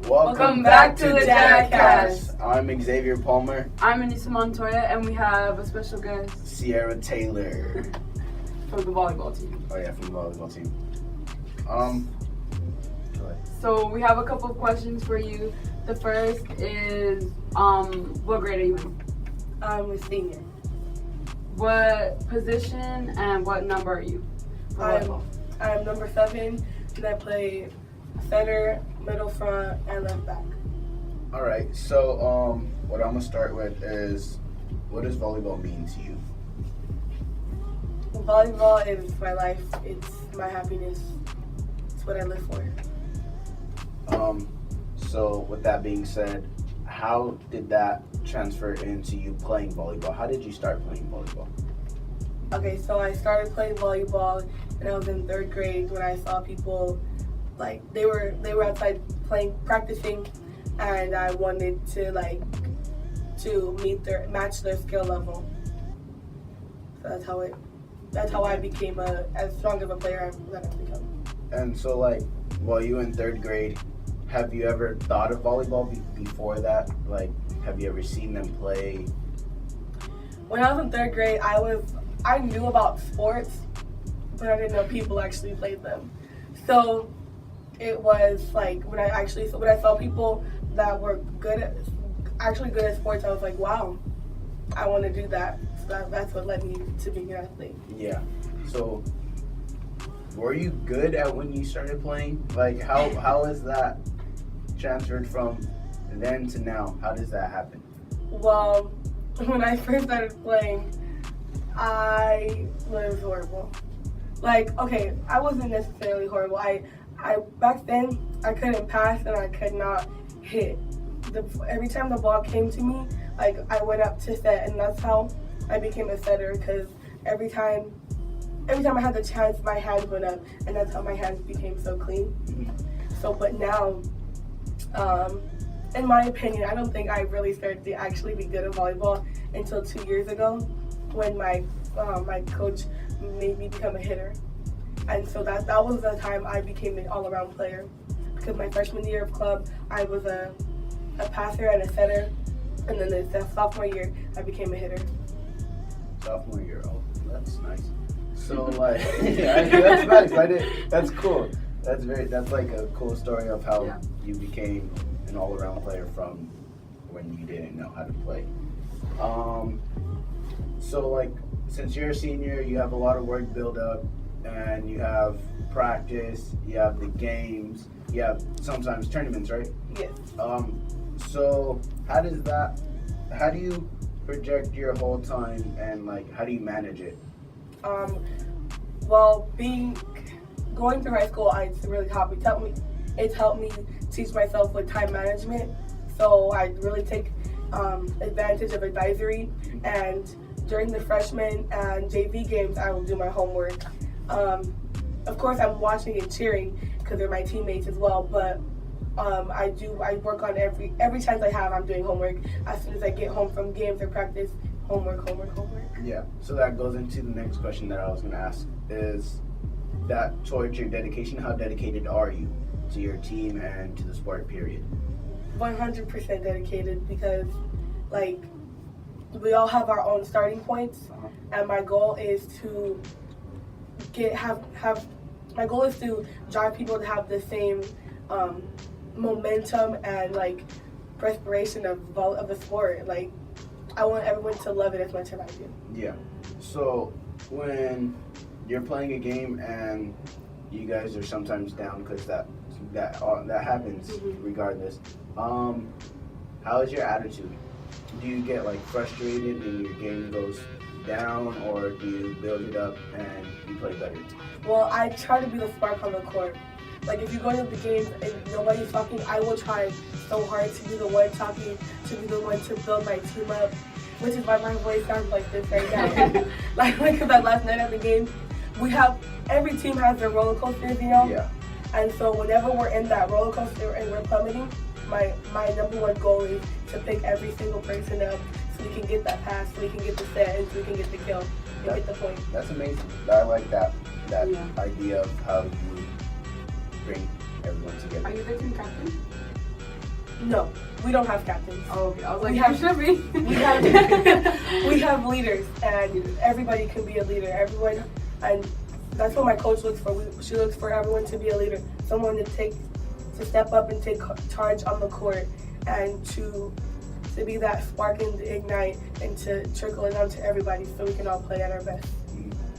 Welcome back to the Jag Cast. I'm Xavier Palmer. I'm Anisa Montoya, and we have a special guest, Cyerra Taylor. From the volleyball team. Oh yeah, from the volleyball team. Go ahead. So we have a couple of questions for you. The first is, what grade are you in? I'm a senior. What position and what number are you? I'm number 7, and I play center, middle front, and left back. All right. So what I'm gonna start with is, what does volleyball mean to you? Volleyball is my life. It's my happiness. It's what I live for. So with that being said, how did that transfer into you playing volleyball? How did you start playing volleyball? Okay, so I started playing volleyball, and I was in 3rd grade when I saw people, like, they were outside practicing, and I wanted to match their skill level. So that's how I became as strong of a player that I've become. And so, like, while you were in 3rd grade, have you ever thought of volleyball before that? Like, have you ever seen them play? When I was in 3rd grade, I knew about sports, but I didn't know people actually played them. So it was like when I saw people that were good at sports, I was like, wow, I want to do that. So that's what led me to being an athlete. Yeah. So were you good at when you started playing? Like, how is that transferred from then to now? How does that happen? Well, when I first started playing, it was horrible. Like, okay, I wasn't necessarily horrible. I back then I couldn't pass and I could not hit. Every time the ball came to me, like, I went up to set, and that's how I became a setter, because every time I had the chance, my hands went up, and that's how my hands became so clean. So, but now, in my opinion, I don't think I really started to actually be good at volleyball until 2 years ago, when my coach made me become a hitter. And so that was the time I became an all-around player, because my freshman year of club, I was a passer and a setter, and then the sophomore year, I became a hitter. Sophomore year, oh, that's nice. So, like, yeah, that's nice. That's cool. That's like a cool story of how you became an all-around player from when you didn't know how to play. So, like, since you're a senior, you have a lot of work built up, and you have practice, you have the games, you have sometimes tournaments, right? Yes. So how do you project your whole time, and, like, how do you manage it? Well, going through high school, it's really helped me teach myself with time management. So I really take advantage of advisory, and during the freshman and JV games, I will do my homework. Of course, I'm watching and cheering because they're my teammates as well, but I work on every chance I have. I'm doing homework. As soon as I get home from games or practice, homework. Yeah, so that goes into the next question that I was going to ask, is that towards your dedication, how dedicated are you to your team and to the sport, period? 100% dedicated, because, like, we all have our own starting points, and my goal is to drive people to have the same momentum and, like, perspiration of the sport. Like, I want everyone to love it as much as I do. Yeah. So when you're playing a game and you guys are sometimes down, because that happens regardless, how is your attitude? Do you get, like, frustrated and your game goes down, or do you build it up and you play better? Well, I try to be the spark on the court. Like, if you go to the games and nobody's talking, I will try so hard to be the one talking, to be the one to build my team up, which is why my voice sounds like this right now. Like that last night at the game, every team has their roller coasters, you know? Yeah. And so whenever we're in that roller coaster and we're plummeting, my number one goal is to pick every single person up so we can get that pass, so we can get the set, and so we can get the kill and get the point. That's amazing. I like that idea of how you bring everyone together. Are you the team captain? No, we don't have captains. Oh, okay. I was like, We you have- should be. We have leaders, and everybody can be a leader. Everyone, and that's what my coach looks for. She looks for everyone to be a leader, someone to step up and take charge on the court, and to be that spark and ignite, and to trickle it onto everybody so we can all play at our best.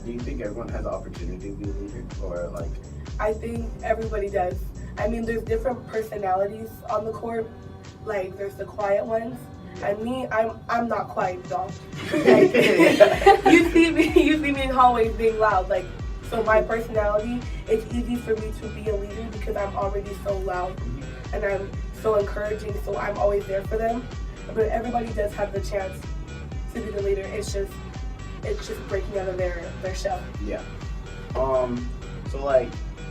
Do you think everyone has the opportunity to be a leader, or like? I think everybody does. I mean, there's different personalities on the court. Like, there's the quiet ones. And me, I'm not quiet at all. Like, you see me in hallways being loud. Like, so my personality, it's easy for me to be a leader because I'm already so loud and I'm so encouraging. So I'm always there for them. But everybody does have the chance to be the leader. It's just breaking out of their shell. Yeah. So like,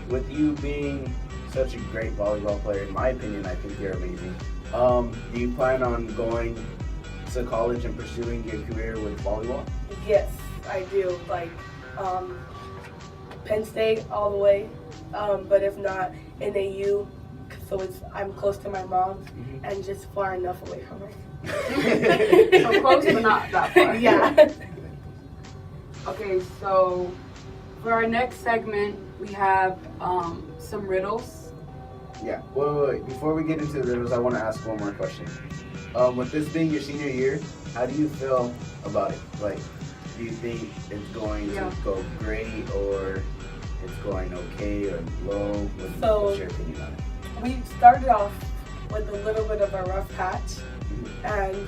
with you being such a great volleyball player, in my opinion, I think you're amazing. Do you plan on going to college and pursuing your career with volleyball? Yes, I do. Like, Penn State all the way. But if not, NAU. So I'm close to my mom and just far enough away from her. So close, but not that far. Yeah. Okay, so for our next segment, we have some riddles. Yeah. Wait. Before we get into the riddles, I want to ask one more question. With this being your senior year, how do you feel about it? Like, do you think it's going to go great, or it's going okay, or low? What's your opinion on it? We started off with a little bit of a rough patch, and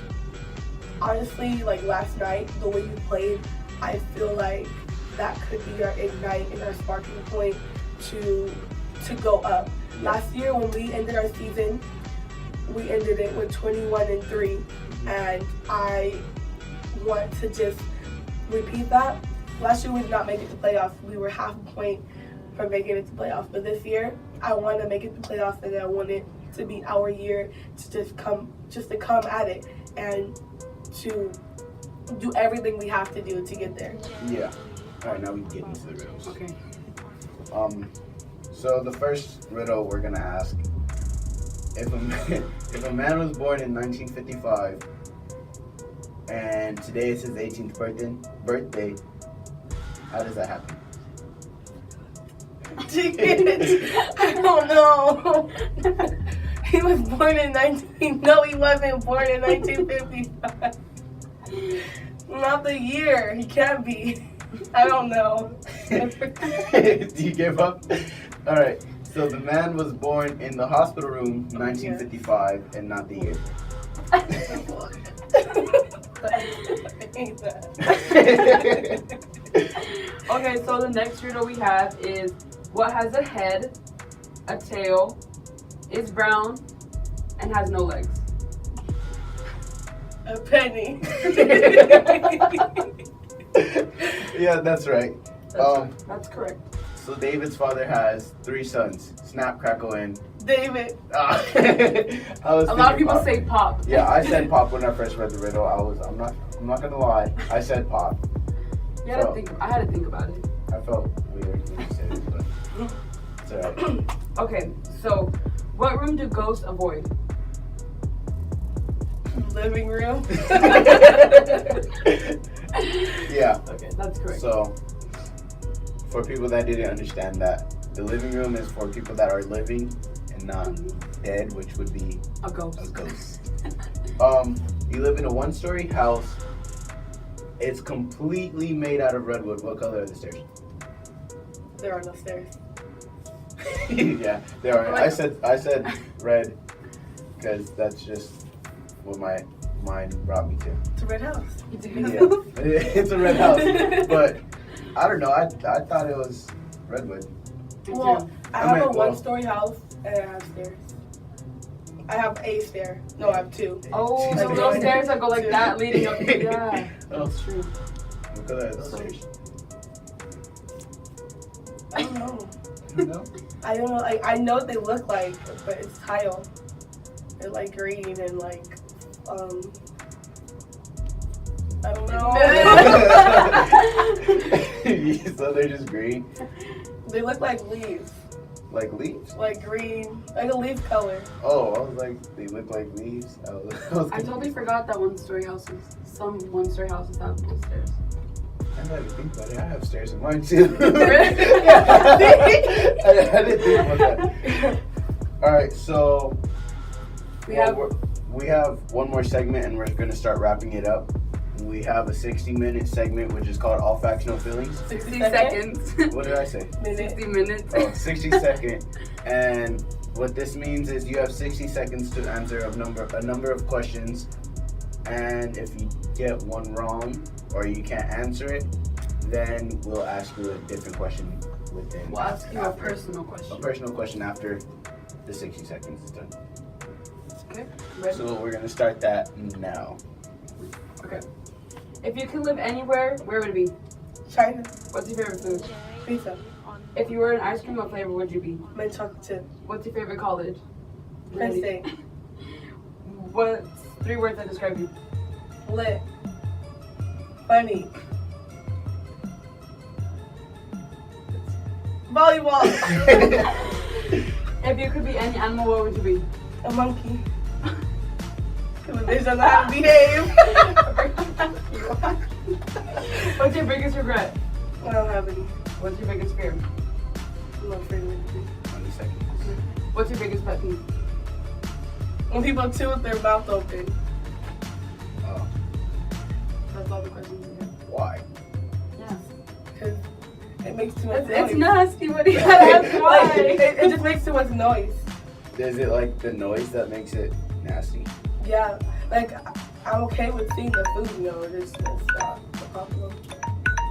honestly, like last night, the way you played, I feel like that could be our ignite and our sparking point to go up. Last year when we ended our season, we ended it with 21-3, and I want to just repeat that. Last year we did not make it to playoffs. We were half a point from making it to playoffs, but this year I want to make it to playoffs, and I want it to be our year to just come at it and to do everything we have to do to get there. Yeah. All right, now we can get into the riddles. Okay. So the first riddle we're gonna ask: if a man was born in 1955 and today is his 18th birthday, how does that happen? I don't know. He was born in No, he wasn't born in 1955. Not the year. He can't be. I don't know. Do you give up? All right. So the man was born in the hospital room, 1955, and not the year. I hate that. Okay, so the next riddle we have is, what has a head, a tail, is brown, and has no legs? A penny. Yeah, that's right. That's correct. So David's father has 3 sons: Snap, Crackle, and David. I was A lot of thinking people Pop. say pop. Yeah, I said Pop when I first read the riddle. I'm not gonna lie. I said Pop. I had to think about it. I felt weird when you said it, but it's alright. Okay, so what room do ghosts avoid? Living room. Yeah. Okay, that's correct. So, for people that didn't understand that, the living room is for people that are living and not dead, which would be A ghost. a ghost. You live in a 1-story house. It's completely made out of redwood. What color are the stairs? There are no stairs. Yeah, they are. I said red because that's just what my mind brought me to. It's a red house. Yeah, it's a red house, but I don't know. I thought it was redwood. Well, I I have mean, a well- 1-story house and I have stairs. I have a stair. No, I have 2. Oh, Like so those that. stairs that go like that leading up to yeah. Oh, That's true. what color are those stairs? I don't know. No. I don't know. Like, I know what they look like, but it's tile. They're like green and like I don't know. So they're just green. They look like leaves. Like leaves? Like green, like a leaf color. Oh, I was like, they look like leaves. I totally forgot that one-story houses. Some one-story houses have little stairs. I didn't think about it. I have stairs in mine too. I didn't think about that. All right, so we have one more segment, and we're gonna start wrapping it up. We have a 60-minute segment, which is called All Facts, No Feelings. 60 seconds. What did I say? 60 minutes. Oh, 60 second. And what this means is you have 60 seconds to answer a number of questions. And if you get one wrong or you can't answer it, then we'll ask you a different question within. We'll ask you a personal question. A personal question after the 60 seconds is done. Okay, ready? So we're gonna start that now. Okay. If you could live anywhere, where would it be? China. What's your favorite food? Pizza. If you were an ice cream, what flavor would you be? Mint chocolate chip. What's your favorite college? Penn State. What's 3 words that describe you? Lit. Funny. Volleyball. If you could be any animal, what would you be? A monkey. Because they don't know how to behave. What's your biggest regret? I don't have any. What's your biggest fear? I'm not afraid of anything. 20 seconds. What's your biggest pet peeve? When people chew with their mouth open. Oh, That's all the questions you have. why? Yeah. Because it makes too much It's noise. nasty, but you gotta ask why. Like, it just makes too much noise. Is it like the noise that makes it nasty? Yeah. Like, I'm okay with seeing the food, you know. It's not the problem.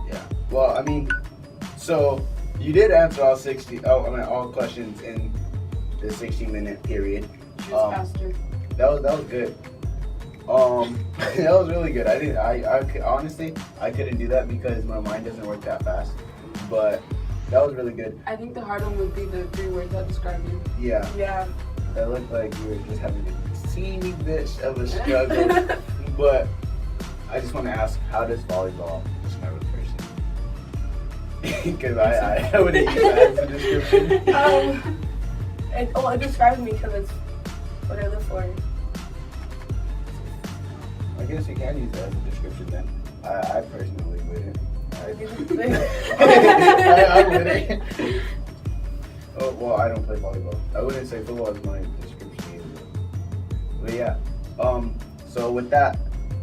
Yeah. Well, I mean, so you did answer all all questions in the 60-minute period. Choose faster. That was good. That was really good. Honestly, I couldn't do that because my mind doesn't work that fast. But that was really good. I think the hard one would be the 3 words that describe you. Yeah. Yeah. That looked like you were just having a teeny bit of a struggle. But I just want to ask, how does volleyball describe a person? Because I wouldn't use that as a description. It describes me because it's what I live for. I guess you can use that as a description then. I personally wouldn't. I wouldn't. Oh, well, I don't play volleyball. I wouldn't say football is my description either. But yeah. So with that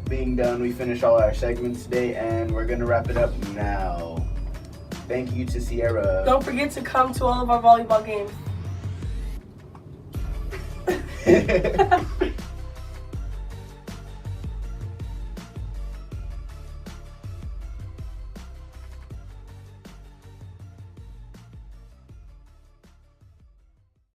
being done, we finish all our segments today, and we're gonna wrap it up now. Thank you to Cyerra. Don't forget to come to all of our volleyball games.